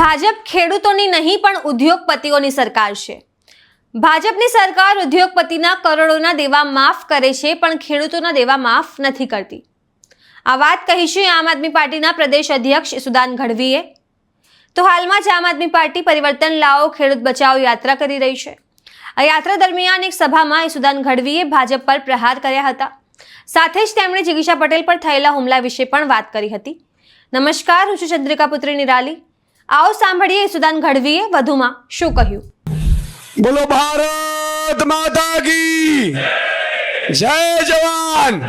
ભાજપ ખેડૂતોની નહીં પણ ઉદ્યોગપતિઓની સરકાર છે। ભાજપની સરકાર ઉદ્યોગપતિના કરોડોના દેવા માફ કરે છે પણ ખેડૂતોના દેવા માફ નથી કરતી। આ વાત કહી છે આમ આદમી પાર્ટીના પ્રદેશ અધ્યક્ષ ઈસુદાન ગઢવીએ। તો હાલમાં જ આમ આદમી પાર્ટી પરિવર્તન લાવો ખેડૂત બચાવો યાત્રા કરી રહી છે। આ યાત્રા દરમિયાન એક સભામાં ઈસુદાન ગઢવીએ ભાજપ પર પ્રહાર કર્યા હતા। સાથે જ તેમણે જિગીશા પટેલ પર થયેલા હુમલા વિશે પણ વાત કરી હતી। નમસ્કાર, હું છું ચંદ્રિકા પુત્રી નિરાલી। आओ सांभळीए ईसुदान गढ़वीए વધુમાં શું કહ્યું। बोलो भारत माता की जय जवान।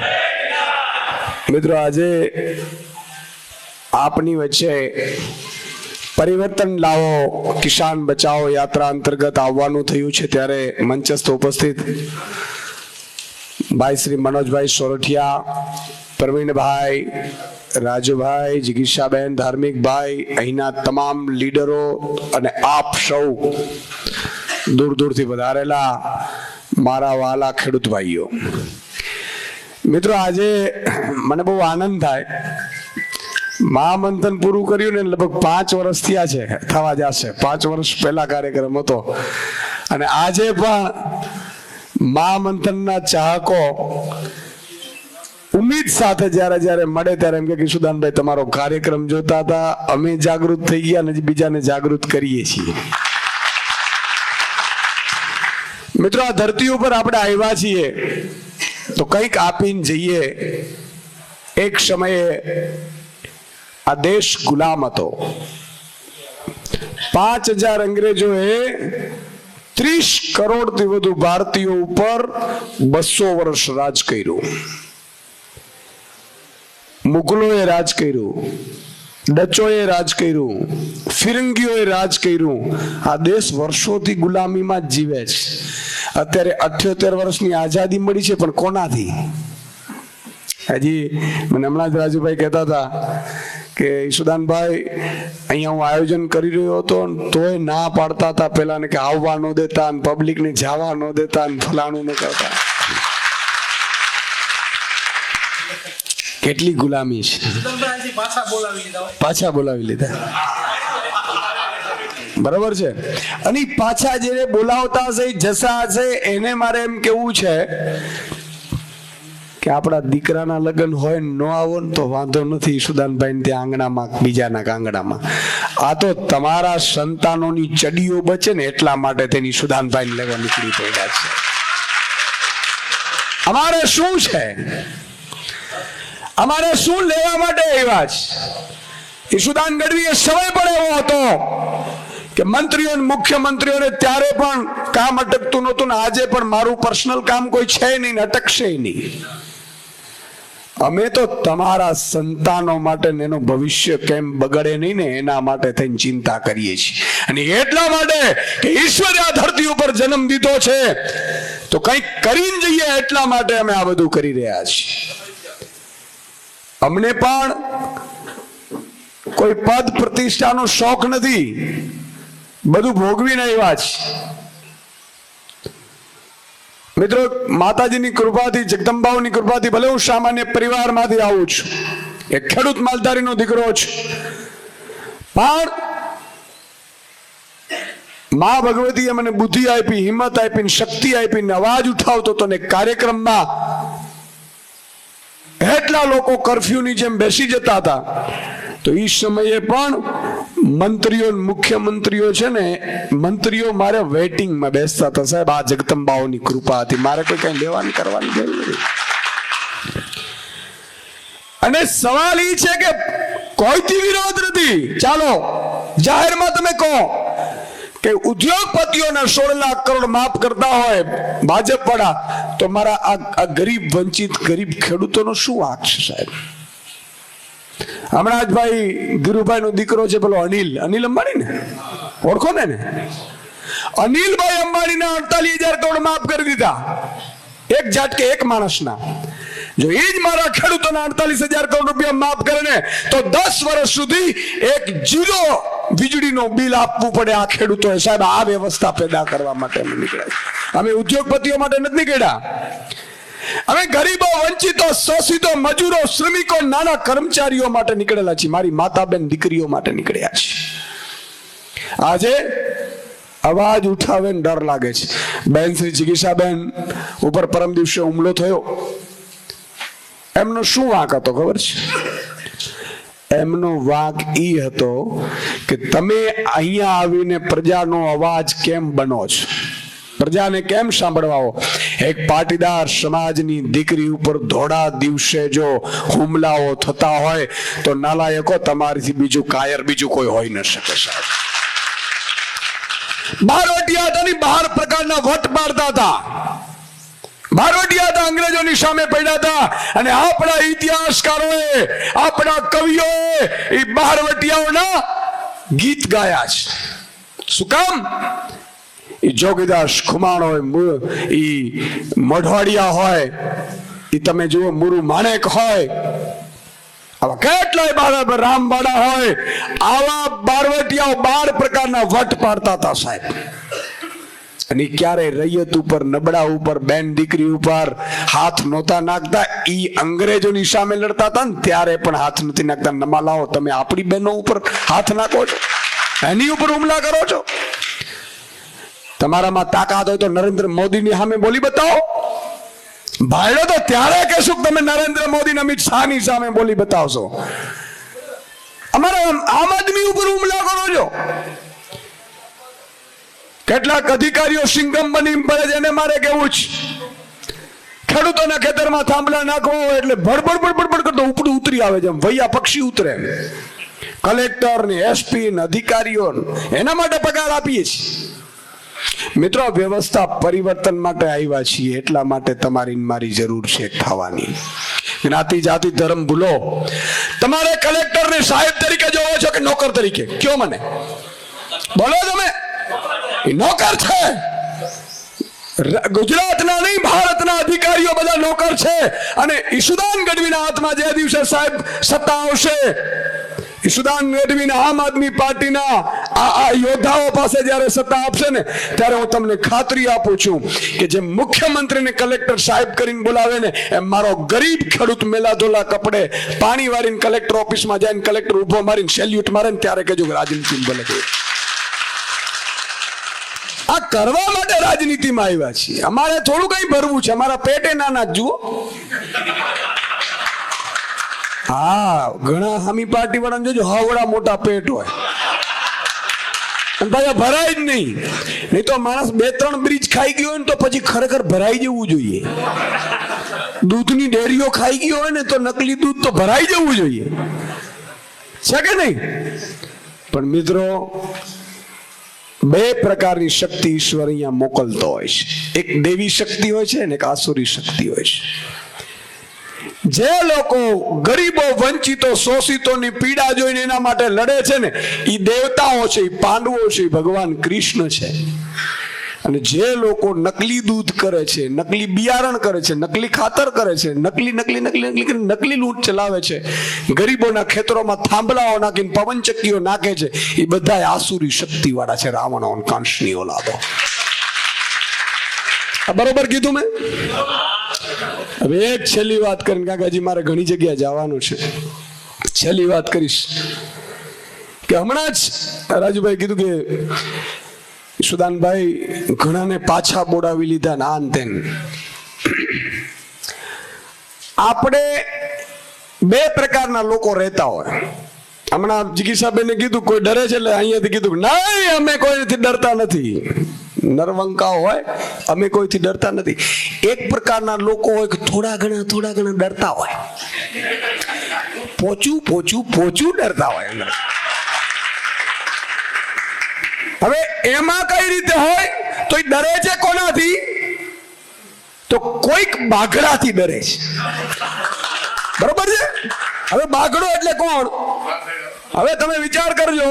मित्रों, આજે આપની વચ્ચે પરિવર્તન લાવો કિસાન બચાવો યાત્રા અંતર્ગત આવવાનું થયું છે ત્યારે મંચસ્થ ઉપસ્થિત ભાઈ શ્રી મનોજભાઈ સોરઠિયા, પ્રવીણભાઈ, રાજુભાઈ, જિગીશાબેન, ધાર્મિકભાઈ, અહીંના તમામ લીડરો અને આપ સૌ દૂર દૂરથી વધારેલા મારા વાલા ખેડૂત ભાઈઓ, મિત્રો, આજે મને બહુ આનંદ થાય। મહામંથન પૂરું કર્યું ને લગભગ 5 વર્ષ થયા છે, થવા જશે। 5 વર્ષ પહેલા કાર્યક્રમ હતો અને આજે પણ મહામંથનના ચાહકો ઉમ્મીદ સાથે જ્યારે મળે ત્યારે એમ કે ઈસુદાનભાઈ તમારો કાર્યક્રમ જોતા હતા, અમે જાગૃત થઈ ગયા અને બીજાને જાગૃત કરીએ છીએ। મિત્રો, આ ધરતી ઉપર આપણે આવ્યા છીએ તો કંઈક આપીને જઈએ। એક સમયે આ દેશ ગુલામ હતો। 5000 અંગ્રેજોએ 30 કરોડથી વધુ ભારતીયો ઉપર 200 વર્ષ રાજ કર્યું। મુગલોએ રાજ કર્યું, ડચોએ રાજ કર્યું, ફિરંગીઓએ રાજ કર્યું। આ દેશ વર્ષોથી ગુલામીમાં જ જીવે છે। અત્યારે 78 વર્ષની આઝાદી મળી છે, પણ કોનાથી? હજી મને હમણાં જ રાજુભાઈ કહેતા હતા કે ઈસુદાનભાઈ અહીંયા હું આયોજન કરી રહ્યો હતો તોય ના પાડતા હતા પેલા કે આવવા ન દેતા, પબ્લિકને જવા ન દેતા, ફલાણું ન કરતા। કેટલી ગુલામી છે, પાછા બોલાવી લીધા, બરાબર છે। અને પાછા જેને બોલાવતા હશે જસા હશે એને મારે એમ કેવું છે કે આપણા દીકરાના લગ્ન હોય ન આવો ને તો વાંધો નથી ઈસુદાનભાઈ ત્યાં આંગણામાં, બીજાના આંગણામાં। આ તો તમારા સંતાનોની ચડીઓ બચે ને એટલા માટે તેની ઈસુદાનભાઈ લેવા નીકળી પડ્યા છે। અમારે શું છે, અમારે શું લેવા માટે આવ્યા છે? ઈસુદાન ગઢવીએ સમય પણ એવો હતો કે મંત્રીઓ મુખ્યમંત્રીઓને ત્યારે પણ કામ અટકતું નહોતું ને આજે પણ મારું પર્સનલ કામ કોઈ છે નહીં ને અટકશે નહીં। અમે તો તમારા સંતાનો માટે એનું ભવિષ્ય કેમ બગડે નહીં ને એના માટે થઈને ચિંતા કરીએ છીએ। અને એટલા માટે કે ઈશ્વરે આ ધરતી ઉપર જન્મ દીધો છે તો કંઈક કરીને જઈએ એટલા માટે અમે આ બધું કરી રહ્યા છીએ। અમને પણ કોઈ પદ પ્રતિષ્ઠાનો શોખ નથી, બધું ભોગવીને આવ્યા છે। મિત્રો, માતાજીની કૃપાથી, જગદંબાઓની કૃપાથી ભલે હું સામાન્ય પરિવારમાંથી આવું છું, એક ખેડૂત માલધારીનો દીકરો છું, પણ મા ભગવતીએ મને બુદ્ધિ આપી, હિંમત આપી, શક્તિ આપી, અવાજ ઉઠાવતો તો ને કાર્યક્રમમાં એટલા લોકો કર્ફ્યુની જેમ બેસી જતા હતા તો એ સમયે પણ મંત્રીઓ, મુખ્યમંત્રીઓ છે ને, મંત્રીઓ મારે વેઇટિંગમાં બેસતા હતા। સાહેબ, આ જગદંબાઓની કૃપા હતી, મારે કોઈ કઈ લેવાની કરવાની જરૂર નથી। અને સવાલ એ છે કે કોઈથી વિરોધ નથી। ચાલો જાહેરમાં તમે કહો કે ઉદ્યોગપતિઓના 16 લાખ કરોડ માફ કરતા હોય ભાજપ વાળા, તો મારા આ ગરીબ વંચિત ગરીબ ખેડૂતોનો શું વાંક છે સાહેબ? હમણાં જ ભાઈ ગીરુભાઈ નો દીકરો છે પેલો અનિલ અંબાણી ને ઓળખો ને? અનિલભાઈ અંબાણીના 48,000 કરોડ માફ કરી દીધા એક ઝાટકે, એક માણસના। જો એ જ મારા ખેડૂતોના 48,000 કરોડ રૂપિયા માફ કરે ને તો 10 વર્ષ સુધી એક 0 વીજળીનો બિલ આપવું પડે આ ખેડૂતોએ। સાહેબ, આ વ્યવસ્થા પેદા કરવા માટે અમે નીકળ્યા। અમે ઉદ્યોગપતિઓ માટે નથી નીકળ્યા, અમે ગરીબો, વંચિતો, શોષિતો, મજૂરો, શ્રમિકો, નાના કર્મચારીઓ માટે નીકળેલા છીએ। મારી માતા બેન દીકરીઓ માટે નીકળ્યા છીએ। આજે અવાજ ઉઠાવે ને ડર લાગે છે. બેન શ્રી જિગીષાબેન ઉપર પરમ દિવસે હુમલો થયો, એમનો શું વાંક હતો ખબર છે? એમનો વાંક ઈ હતો કે તમે અહીંયા આવીને પ્રજાનો અવાજ કેમ બનો છો, પ્રજાને કેમ સાંભળવાઓ? એક પાટીદાર સમાજની દીકરી ઉપર ધોળા દિવસે જો હુમલાઓ થતા હોય તો નાલાયકો તમારીથી બીજું કાયર બીજું કોઈ હોઈ ન શકે સાહેબ. બારવટિયાની બહાર પ્રકારના વટ પાડતા હતા, બારવટિયા અંગ્રેજોની સામે પડ્યા હતા, અને આપણા ઇતિહાસકારોએ આપણા કવિઓએ એ બારવટિયાઓના ગીત ગાયા છે. શું કામ? એ જોગીદાસ ખુમાણ હોય, એ મઢવાડિયા હોય, એ તમે જુઓ મુરુ માણેક હોય, આવા કેટલાય રામબાડા હોય, આવા બારવટિયાઓ 12 પ્રકારના વટ પાડતા હતા સાહેબ. અને ક્યારે રૈયત ઉપર, નબળા ઉપર, બેન દીકરી ઉપર હાથ નહોતા નાખતા. ઈ અંગ્રેજોની સામે લડતા હતા ને ત્યારે પણ હાથ નથી નાખતા. નમાલાઓ, તમે આપણી બહેનો ઉપર હાથ નાખો છો, એની ઉપર હુમલા કરો છો. તમારામાં તાકાત હોય તો નરેન્દ્ર મોદીની સામે બોલી બતાવો. ભાઈડો તો ત્યારે કહેશું કે તમે નરેન્દ્ર મોદી અમિત શાહની સામે બોલી બતાવશો. અમારા આમ આદમી ઉપર હુમલા કરો છો. કેટલાક અધિકારીઓ સિંગમ બની પડે છે, એને મારે કેવું છે, ખેડૂતોના ખેતરમાં થાંભલા નાખવો એટલે ભડબડ ભડબડ કરતો ઉપડું ઉતરી આવે છે, વૈયા પક્ષી ઉતરે. કલેક્ટર ને એસપી ને અધિકારીઓ એના માટે પગાર આપીએ છીએ. મિત્રો, વ્યવસ્થા પરિવર્તન માટે આવ્યા છીએ, એટલા માટે તમારી મારી જરૂર છે થવાની. જ્ઞાતિ જાતિ ધર્મ ભૂલો. તમારે કલેક્ટર ને સાહેબ તરીકે જોવો છો કે નોકર તરીકે? કયો મને બોલો. તમે નોકર છે. ગુજરાતના નહીં, ભારતના અધિકારીઓ બધા નોકર છે. અને ઈશુદાન ગઢવીના હાથમાં જે દિવસે સાહેબ સત્તા આવશે, ઈશુદાન ગઢવીના આમ આદમી પાર્ટીના આ યોદ્ધાઓ પાસે જ્યારે સત્તા આપશે ને, ત્યારે હું તમને ખાતરી આપું છું કે જે મુખ્યમંત્રીને કલેક્ટર સાહેબ કરીને બોલાવે ને, એમ મારો ગરીબ ખેડૂત મેલાધોલા કપડે પાણી વાળીને કલેક્ટર ઓફિસમાં જાય, કલેક્ટર ઉભો મારીને સેલ્યુટ મારે ને ત્યારે કહેજો રાજનીતિ બોલે. આ કરવા માટે રાજનીતિમાં આવ્યા છીએ. અમારે થોડું કઈ ભરવું છે, અમારા પેટે નાના જુઓ. હા, ઘણા હામી પાર્ટી વાળા જોજો હાવડા મોટા પેટ હોય, ભાઈ ભરાય જ નહીં તો માણસ 2-3 બ્રિજ ખાઈ ગયો હોય ને તો પછી ખરેખર ભરાઈ જવું જોઈએ. દૂધની ડેરીઓ ખાઈ ગયો હોય ને તો નકલી દૂધ તો ભરાઈ જવું જોઈએ, છે કે નહીં? પણ મિત્રો, 2 પ્રકારની શક્તિ ઈશ્વર અહીંયા મોકલતો હોય છે. એક દેવી શક્તિ હોય છે અને એક આસુરી શક્તિ હોય છે. જે લોકો ગરીબો, વંચિતો, શોષિતોની પીડા જોઈને એના માટે લડે છે ને, એ દેવતાઓ છે, એ પાંડવો છે, એ ભગવાન કૃષ્ણ છે. અને જે લોકો નકલી દૂધ કરે છે, નકલી બિયારણ કરે છે, નકલી ખાતર કરે છે, નકલી લૂંટ ચલાવે છે, ગરીબોના ખેતરોમાં થાંભલાઓ નાખીને પવનચક્કીઓ નાખે છે, એ બધા આસુરી શક્તિ વાળા છે, રાવણ અને કંસની ઓલાદો. બરોબર કીધું મેં? હવે એક છેલ્લી વાત કરીને, કાકાજી મારે ઘણી જગ્યાએ જવાનું છે, છેલ્લી વાત કરીશ કે હમણાં જ રાજુભાઈ કીધું કે સુદાનભાઈ ઘણાને પાછા બોડાવી લીધા ને આન તેન. આપણે 2 પ્રકારના લોકો રહેતા હોય. હમણાં જિગીષાબેને કીધું કોઈ ડરે છે, એટલે અહીંયાથી કીધું નહીં, અમે કોઈથી ડરતા નથી. નરવંકા હોય, અમે કોઈથી ડરતા નથી. એક પ્રકારના લોકો હોય કે થોડા ઘણા ડરતા હોય, પોચું ડરતા હોય અંદર. હવે એમાં કઈ રીતે હોય તો એ ડરે છે કોનાથી? તો કોઈક બાઘડાથી ડરે છે. બરોબર છે? હવે બાઘડો એટલે કોણ? હવે તમે વિચાર કરજો,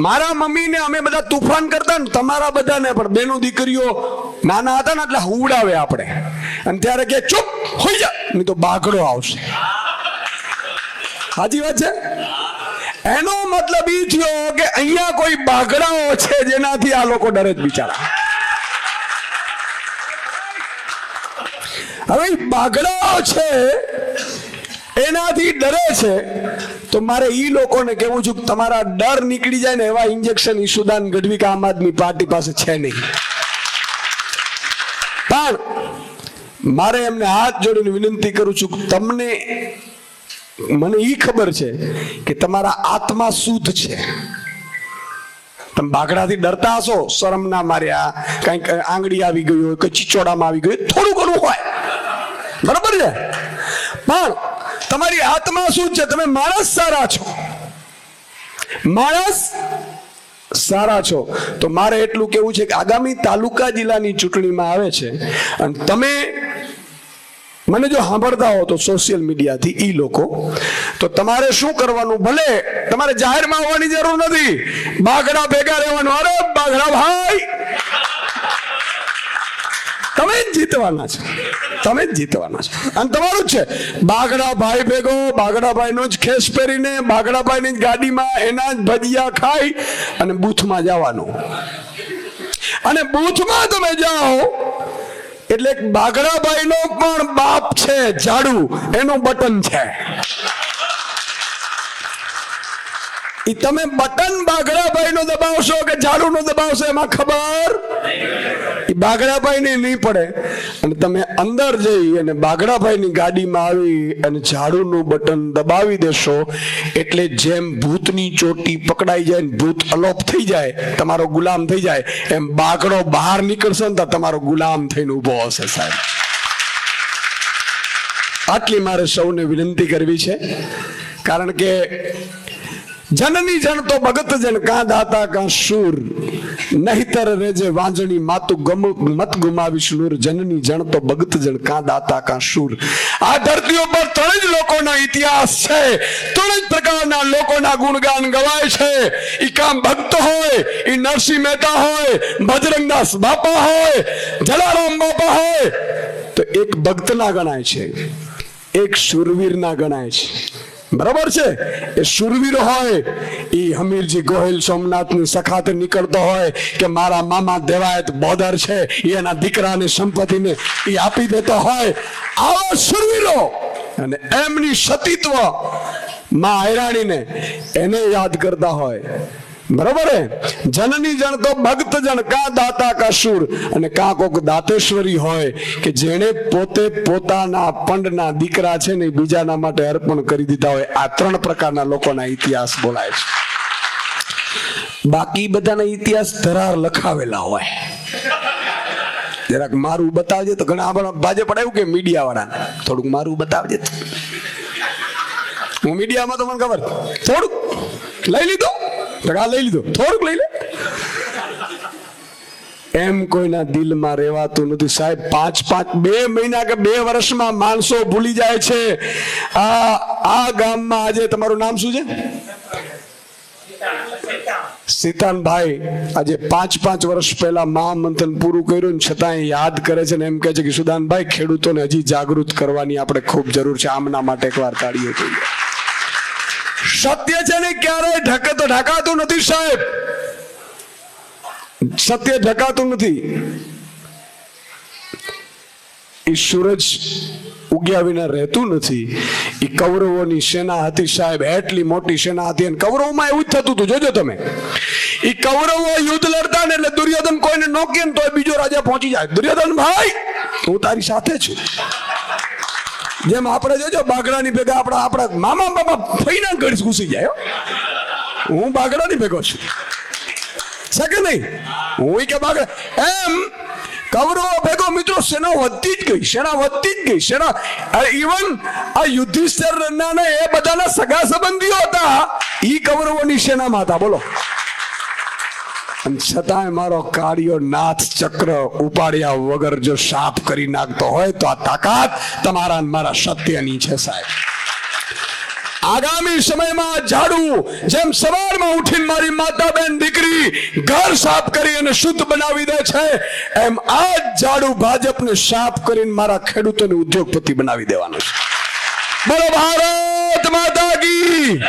મારા મમ્મીને અમે બધા તુફાન કરતા ને, તમારા બધાને પણ બેનો દીકરીઓ નાના હતા ને એટલે હુવડાવે આપણે, અને ત્યારે કે ચૂપ હોઈ જા, નહીં તો બાઘડો આવશે. સાચી વાત છે? એનો મતલબ એ થયો કે અહીંયા કોઈ બાઘડાઓ છે જેનાથી આ લોકો ડરે જ બિચારા. હવે બાઘડાઓ છે એનાથી ડરે છે, તો મારે ઈ લોકોને કહેવું છું કે તમારા ડર નીકળી જાય ને એવા ઇન્જેક્શન ઈશુદાન ગઢવી કે આમ આદમી પાર્ટી પાસે છે નહીં. પણ મારે એમને હાથ જોડીને વિનંતી કરું છું કે તમને, મને ઈ ખબર છે કે તમારા આત્મા શુદ્ધ છે. તમે બાગડાથી ડરતા હશો, શરમ ના માર્યા, કઈક આંગળી આવી ગઈ હોય, કઈ ચીચોડામાં આવી ગયું, થોડું ઘણું હોય, બરોબર છે. પણ તમારી આત્મા શું છે? તમે માણસ સારા છો, માણસ સારા છો. તો મારે એટલું કેવું છે કે આગામી તાલુકા જિલ્લાની ચૂંટણીમાં આવે છે અને તમે મને જો સાંભળતા હો તો સોશિયલ મીડિયાથી ઈ લોકો, તો તમારે શું કરવાનું, ભલે તમારે જાહેરમાં આવવાની જરૂર નથી, બાગડા ભેગા રહેવાનું. અરે બાગડા ભાઈ, તમે જ જીતવાના છો, તમે જ જીતવાના છો અને તમારું જ છે. બાગડા ભાઈ ભેગો, બાગડા ભાઈ નો જ ખેસ પહેરીને, બાગડા ભાઈ ની ગાડીમાં એના જ ભજીયા ખાઈ અને બૂથમાં જવાનું. અને બૂથમાં તમે જાઓ એટલે બાગડાભાઈ નો પણ બાપ છે ઝાડુ, એનું બટન છે. ઈ તમે બટન બાગડાભાઈ નો દબાવશો કે ઝાડુ નો દબાવશો એમાં ખબર ઈ બાગડાભાઈ ને નહીં પડે. અને તમે અંદર જઈ અને બાગડાભાઈ ની ગાડીમાં આવી અને ઝાડુ નું બટન દબાવી દેશો એટલે જેમ ભૂતની ચોટી પકડાઈ જાય, ભૂત અલોપ થઈ જાય, તમારો ગુલામ થઈ જાય, એમ બાગડો બહાર નીકળશે ને તમારો ગુલામ થઈને ઉભો હશે. સાહેબ, આટલી મારે સૌને વિનંતી કરવી છે, કારણ કે જનની જણ તો ભગત જણ, કા દાતા કા શૂર, નહીતર રેજે વાંજણી માતું મત ગુમાવીશ નૂર. જનની જણ તો ભગત જણ, કા દાતા કા શૂર. આ ધરતીઓ પર ત્રણ જ લોકોનો ઇતિહાસ છે, ત્રણ જ પ્રકારના લોકોના ગુણગાન ગવાય છે. ઈ કામ ભક્ત હોય, ઈ નરસિંહ મહેતા હોય, બજરંગદાસ બાપા હોય, જલારામ બાપા હોય, તો એક ભક્તના ગણાય છે, એક શૂરવીરના ગણાય છે. બરાબર છે? એ શૂરવીર હોય, એ હમીરજી ગોહિલ સોમનાથની સખાતે નીકળતો હોય કે મારા મામા દેવાયત બોદર છે, એના દીકરાની સંપત્તિને એ આપી દેતો હોય, આવા શૂરવીરો અને એમની સતીત્વ માં હૈરાણીને એને યાદ કરતા હોય. બરોબર હે? જનની જણ તો ભક્ત જણ, કા દાતા કા શૂર. અને કા કોક દાતેશ્વરી હોય કે જેણે પોતે પોતાના પંડના દીકરા છે ને બીજાના માટે અર્પણ કરી દીધા હોય. આ ત્રણ પ્રકારના લોકોના ઇતિહાસ બોલાય છે. બાકી બધાના ઇતિહાસ ધરાર લખાવેલા હોય. જરાક મારું બતાવજે તો ઘણા ભાજપ પડાયું કે મીડિયા વાળાને થોડુંક મારું બતાવજે. હું મીડિયામાં તો મને ખબર થોડુંક લઈ લીધું, લઈ લીધું, થોડુંક લઈ લે, એમ કોઈના દિલમાં રહેવાતું નથી. સાહેબ, 2 મહિના કે 2 વર્ષમાં માણસો ભૂલી જાય છે. આ ગામમાં આજે તમારું નામ શું છે? સીતાનભાઈ આજે 5 વર્ષ પહેલા મહામંથન પૂરું કર્યું છતાં યાદ કરે છે ને એમ કહે છે કે સુદાનભાઈ, ખેડૂતોને હજી જાગૃત કરવાની આપણે ખૂબ જરૂર છે. આમના માટે એકવાર તાળીઓ જોઈએ. સત્ય છે ને ક્યારેય ઢકાતું નથી સાહેબ, સત્ય ઢકાતું નથી. એ સૂરજ ઉગ્યા વિના રહેતું નથી. એ કૌરવોની સેના હતી સાહેબ, એટલી મોટી સેના હતી અને કૌરવોમાં એવું જ થતું હતું. જોજો તમે, એ કૌરવો યુદ્ધ લડતા ને એટલે દુર્યોધન કોઈને નોકે ને તો બીજો રાજા પહોંચી જાય. દુર્યોધન ભાઈ, હું તારી સાથે છું. જેમ આપણે જોજો બાગડાની ભેગા આપણા મામા બાપા ફઈના ગળસ ઘૂસી જાય. હું બાગડાની ભેગો છું, છે કે નહીં? હું કે બાગડા એમ કૌરવો ભેગો મિત્રો સેના વધતી જ ગઈ. સેના ઇવન આ યુધિષ્ઠિર ને એ બધાના સગા સંબંધીઓ હતા, ઈ કૌરવોની સેનામાં હતા. બોલો, છતાંય મારો કાળિયો નાથ ચક્ર ઉપાડ્યા વગર જો સાફ કરી નાખતો હોય તો આ તાકાત તમારા મારા સત્યની છે સાહેબ. આગામી સમયમાં ઝાડુ જેમ સવારમાં ઉઠીને મારી માતા બેન દીકરી ઘર સાફ કરી અને શુદ્ધ બનાવી દે છે, એમ આ ઝાડુ ભાજપને સાફ કરીને મારા ખેડૂતોને ઉદ્યોગપતિ બનાવી દેવાનો છે. બોલો ભારત માતા કી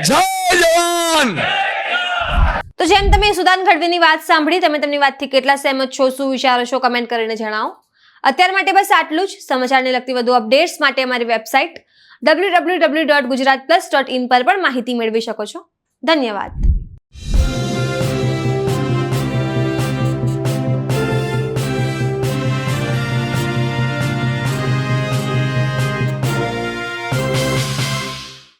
જય જવાન. તો જેમ તમે સુદાન ગઢવીની વાત સાંભળી, તમે તેમની વાતથી કેટલા સહેમત છો, શું વિચારો છો, કમેન્ટ કરીને જણાવો. અત્યાર માટે બસ આટલું જ. સમાચારને લગતી વધુ અપડેટ્સ માટે અમારી વેબસાઇટ www.gujaratplus.in પર પણ માહિતી મેળવી શકો છો. ધન્યવાદ.